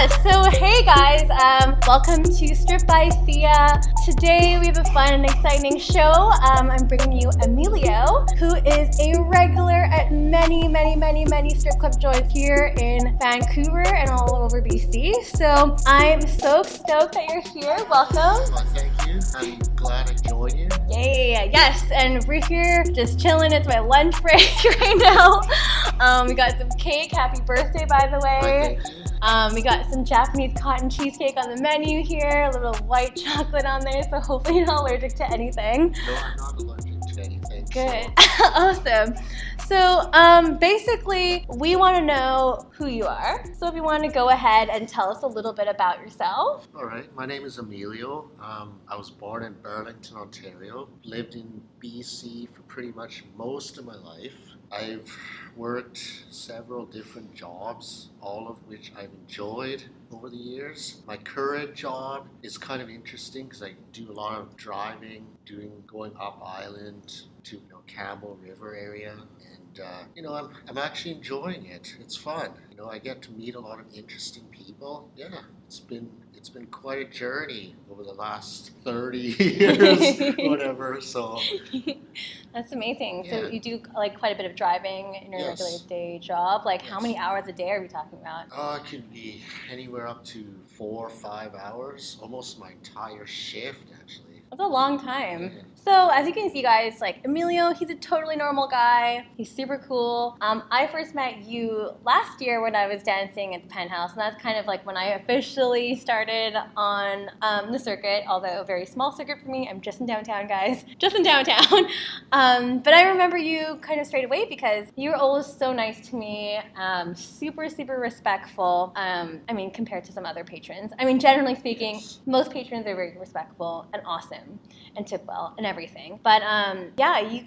So hey guys, welcome to Strip by Sia. Today we have a fun and exciting show. I'm bringing you Emilio, who is a regular at many strip club joints here in Vancouver and all over BC. So I'm so stoked that you're here. Welcome. Well, thank you. I'm glad I joined you. Yay, yes, and we're here just chilling. It's my lunch break right now. We got some cake. Happy birthday, by the way. Thank you. We got some Japanese cotton cheesecake on the menu here, a little white chocolate on there, so hopefully you're not allergic to anything. No, I'm not allergic to anything. Good. Awesome. So basically, we want to know who you are. So if you want to go ahead and tell us a little bit about yourself. All right. My name is Emilio. I was born in Burlington, Ontario. Lived in BC for pretty much most of my life. I've worked several different jobs, all of which I've enjoyed over the years. My current job is kind of interesting because I do a lot of driving, going up island to Campbell River area, and I'm actually enjoying it. It's fun. I get to meet a lot of interesting people. Yeah, it's been quite a journey over the last 30 years, whatever. So that's amazing. Yeah. So you do like quite a bit of driving in your regular day job. Like how many hours a day are we talking about? It could be anywhere up to 4 or 5 hours, almost my entire shift actually. That's a long time. So as you can see, guys, like Emilio, he's a totally normal guy. He's super cool. I first met you last year when I was dancing at the Penthouse, and that's kind of like when I officially started on the circuit, although a very small circuit for me. I'm just in downtown, guys. Just in downtown. But I remember you kind of straight away because you were always so nice to me, super respectful. Compared to some other patrons. Generally speaking, most patrons are very respectful and awesome and tip well and everything. But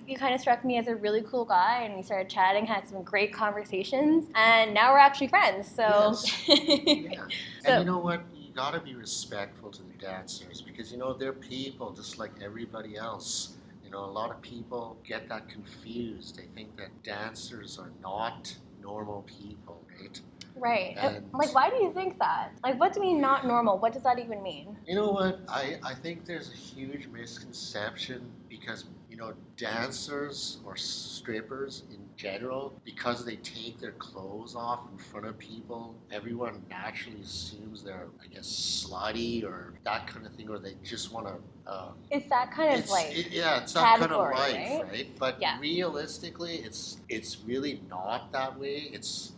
you kind of struck me as a really cool guy, and we started chatting, had some great conversations, and now we're actually friends. So, Yeah. And you know what? You gotta be respectful to the dancers because they're people just like everybody else. A lot of people get that confused. They think that dancers are not normal people, right? Right. And why do you think that? What do you mean not normal? What does that even mean? You know what? I think there's a huge misconception because, dancers or strippers in general, because they take their clothes off in front of people, everyone naturally assumes they're, I guess, slutty or that kind of thing, or they just want to... it's that kind of it's that kind of life, right? But realistically, it's really not that way.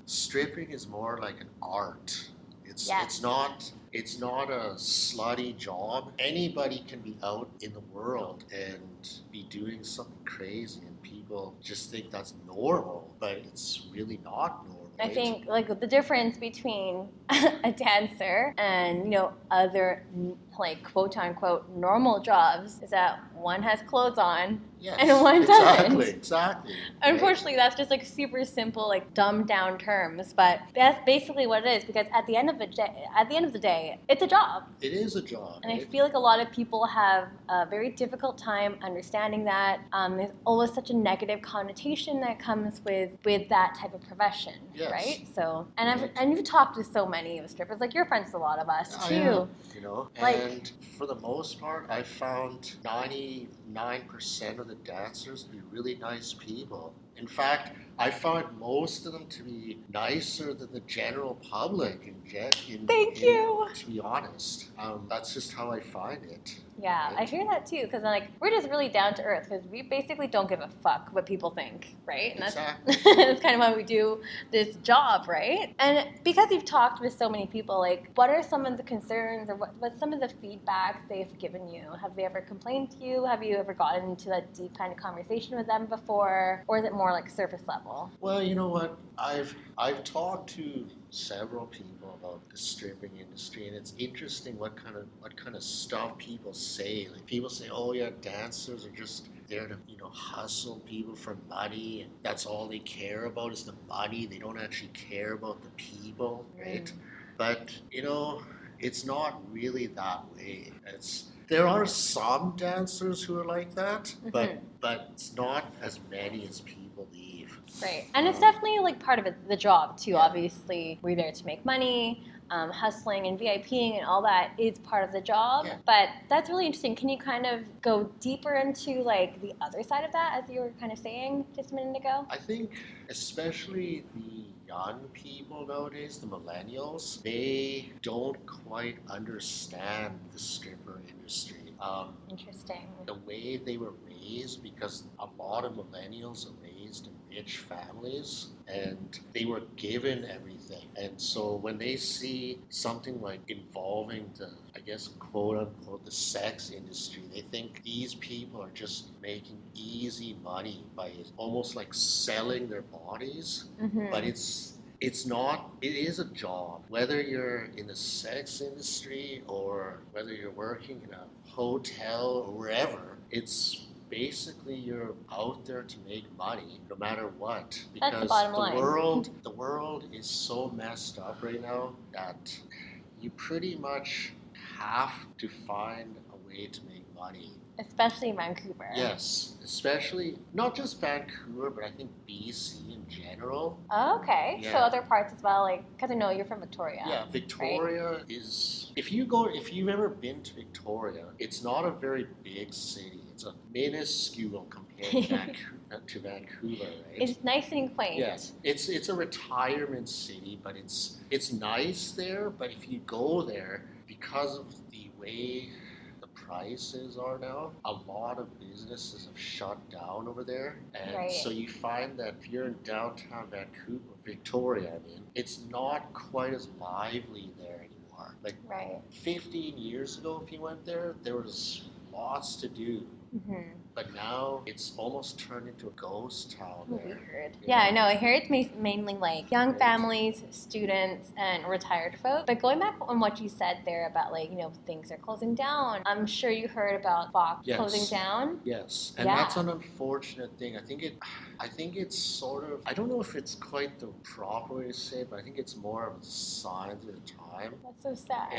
Stripping is more like an art. It's not a slutty job. Anybody can be out in the world and be doing something crazy, and people just think that's normal, but it's really not normal. I think the difference between a dancer and other quote unquote normal jobs is that one has clothes on and one doesn't. Exactly. Unfortunately, that's just super simple, dumbed down terms, but that's basically what it is. Because at the end of the day, it's a job. It is a job. And I feel like a lot of people have a very difficult time understanding that. There's always such a negative connotation that comes with that type of profession, right? So, and you've talked to so many of strippers, you're friends with a lot of us too. And for the most part, I found 99% of the dancers to be really nice people. In fact, I find most of them to be nicer than the general public. Thank you. To be honest, that's just how I find it. Yeah, right? I hear that too, because we're just really down to earth, because we basically don't give a fuck what people think, right? And Exactly. that's kind of why we do this job, right? And because you've talked with so many people, what are some of the concerns, or what's some of the feedback they've given you? Have they ever complained to you? Have you ever gotten into that deep kind of conversation with them before, or is it more surface level? Well, you know what? I've talked to several people about the stripping industry, and it's interesting what kind of stuff people say. People say, "Oh yeah, dancers are just there to hustle people for money, and that's all they care about is the money. They don't actually care about the people, right?" But it's not really that way. There are some dancers who are like that, but it's not as many as people believe. Right. And it's definitely like part of it, the job too. Obviously, we're there to make money. Hustling and VIPing and all that is part of the job. Yeah. But that's really interesting. Can you kind of go deeper into like the other side of that, as you were kind of saying just a minute ago? I think especially the young people nowadays, the millennials, they don't quite understand the stripper industry. Interesting. The way they were raised, because a lot of millennials are raised in rich families and they were given everything. And so when they see something like involving the, I guess, quote unquote, the sex industry, they think these people are just making easy money by almost like selling their bodies. Mm-hmm. But it's not, it is a job. Whether you're in the sex industry or whether you're working in a hotel or wherever, it's basically you're out there to make money no matter what. Because that's the bottom line. The world is so messed up right now that you pretty much have to find a way to make money. Especially in Vancouver. Yes, especially not just Vancouver, but I think BC in general. Oh, okay. Yeah. So other parts as well, like, because I know you're from Victoria. Yeah, Victoria is, if you've ever been to Victoria, it's not a very big city. It's a minuscule compared to Vancouver, right? It's nice and quaint. Yes, it's a retirement city, but it's nice there. But if you go there, because of the way prices are now, a lot of businesses have shut down over there, and right. So you find that if you're in downtown Vancouver, Victoria, I mean, it's not quite as lively there anymore. Like right. 15 years ago, if you went there was lots to do. Mm-hmm. But now it's almost turned into a ghost town there. Weird. Yeah, I know. I hear it's mainly like young families, students, and retired folk. But going back on what you said there about like, things are closing down. I'm sure you heard about Fox closing down. Yes. And that's an unfortunate thing. I think it's sort of, I don't know if it's quite the proper way to say it, but I think it's more of a sign of the time. That's so sad.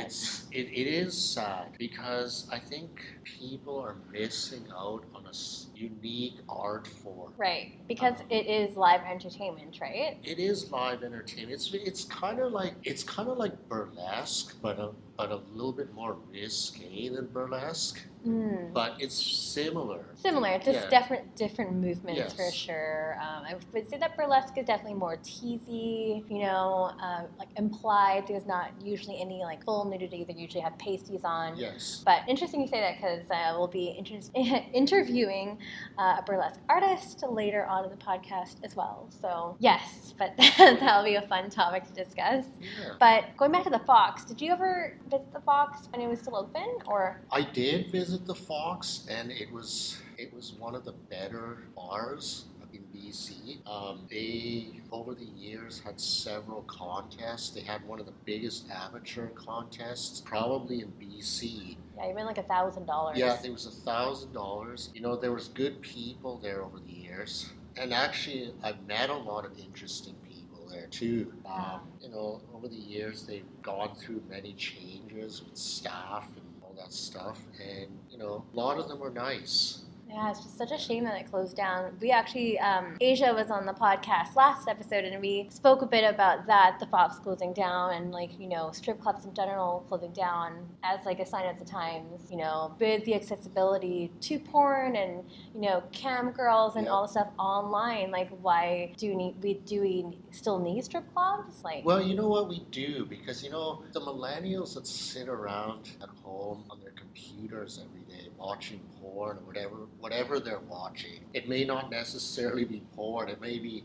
It is sad because I think people are missing out on a unique art form. Right, because it is live entertainment, right? It is live entertainment. It's kind of like burlesque, but a little bit more risque than burlesque. But it's similar. Just different movements for sure. I would say that burlesque is definitely more teasy, like implied. There's not usually any like full nudity. They usually have pasties on. Yes. But interesting you say that because we'll be interviewing a burlesque artist later on in the podcast as well. So yes, but that'll be a fun topic to discuss. Yeah. But going back to the Fox, did you ever visit the Fox when it was still open, or? I did visit the Fox, and it was one of the better bars in BC. They over the years had several contests. They had one of the biggest amateur contests probably in BC. Yeah, even like $1,000. Yeah, it was $1,000. There was good people there over the years, and actually I've met a lot of interesting people there too. Over the years they've gone through many changes with staff and all that stuff, and a lot of them were nice. Yeah, it's just such a shame that it closed down. We actually, Asia was on the podcast last episode, and we spoke a bit about that, the Fox closing down, and strip clubs in general closing down as like a sign of the times. With the accessibility to porn and cam girls and all the stuff online. Like, why do we still need strip clubs? Well, you know what we do, because the millennials that sit around at home on their computers every day watching porn or whatever they're watching. It may not necessarily be porn. It may be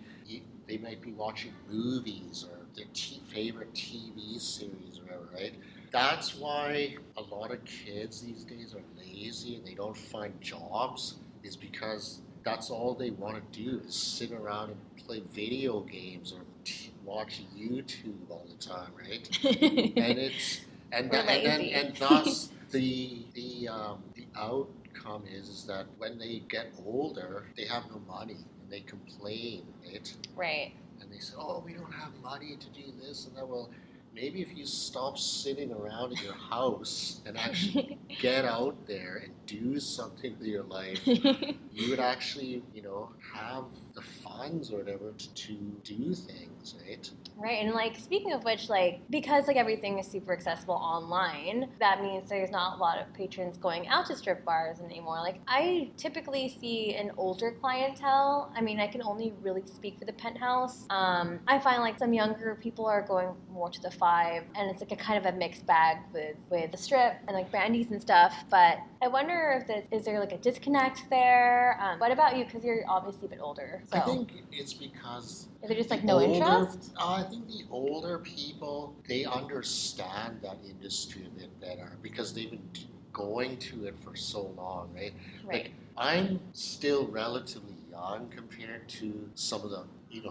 they might be watching movies or their favorite TV series or whatever, right? That's why a lot of kids these days are lazy and they don't find jobs, is because that's all they want to do is sit around and play video games or watch YouTube all the time, right? and thus the outcome is that when they get older, they have no money and they complain, right? Right. And they say, "Oh, we don't have money to do this and that." Well, maybe if you stop sitting around in your house and actually get out there and do something with your life, you would actually, have the funds or whatever to do things, right? Right, and like speaking of which, like because like everything is super accessible online, that means there's not a lot of patrons going out to strip bars anymore. Like I typically see an older clientele. I mean, I can only really speak for the Penthouse. I find like some younger people are going more to the Five, and it's like a kind of a mixed bag with the strip and like brandies and stuff. But I wonder if is there like a disconnect there? What about you? Because you're obviously a bit older. So I think it's because is there just like the no older, interest? I think the older people, they understand that industry a bit better because they've been going to it for so long, right? Right. Like I'm still relatively young compared to some of the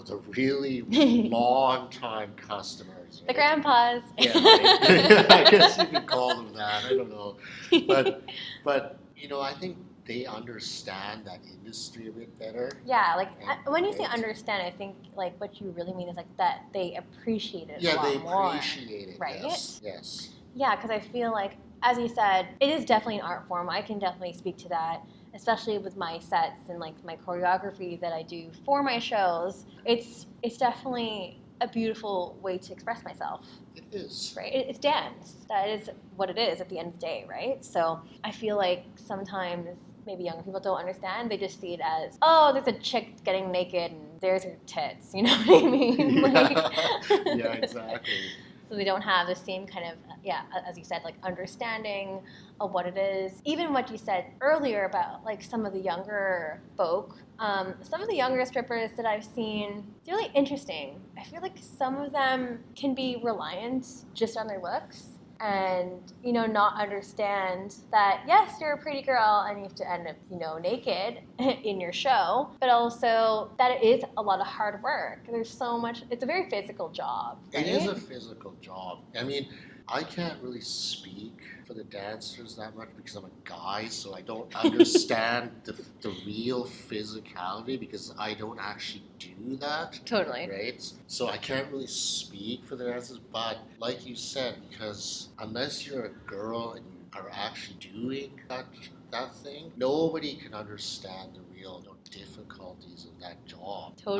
the really long time customers. Right? The grandpas. Yeah, right? I guess you could call them that. I don't know, but I think they understand that industry a bit better. Yeah, like when you say Right? understand, I think like what you really mean is like that they appreciate it a Yeah, lot they more. appreciate it. Right? Yes. Yeah, because I feel like, as you said, it is definitely an art form. I can definitely speak to that, especially with my sets and like my choreography that I do for my shows. It's definitely a beautiful way to express myself. It is. Right? It's dance. That is what it is at the end of the day, right? So I feel like sometimes maybe younger people don't understand. They just see it as, oh, there's a chick getting naked and there's her tits. You know what I mean? Yeah, exactly. So they don't have the same kind of, as you said, like understanding of what it is. Even what you said earlier about like some of the younger folk, some of the younger strippers that I've seen, it's really interesting. I feel like some of them can be reliant just on their looks and, not understand that, yes, you're a pretty girl and you have to end up, naked in your show, but also that it is a lot of hard work. There's so much, it's a very physical job. Right? It is a physical job. I mean, I can't really speak for the dancers that much because I'm a guy, so I don't understand the real physicality because I don't actually do that. Totally. Right? So I can't really speak for the dancers, but like you said, because unless you're a girl and you are actually doing that thing, nobody can understand the real difficulties of that job. Totally.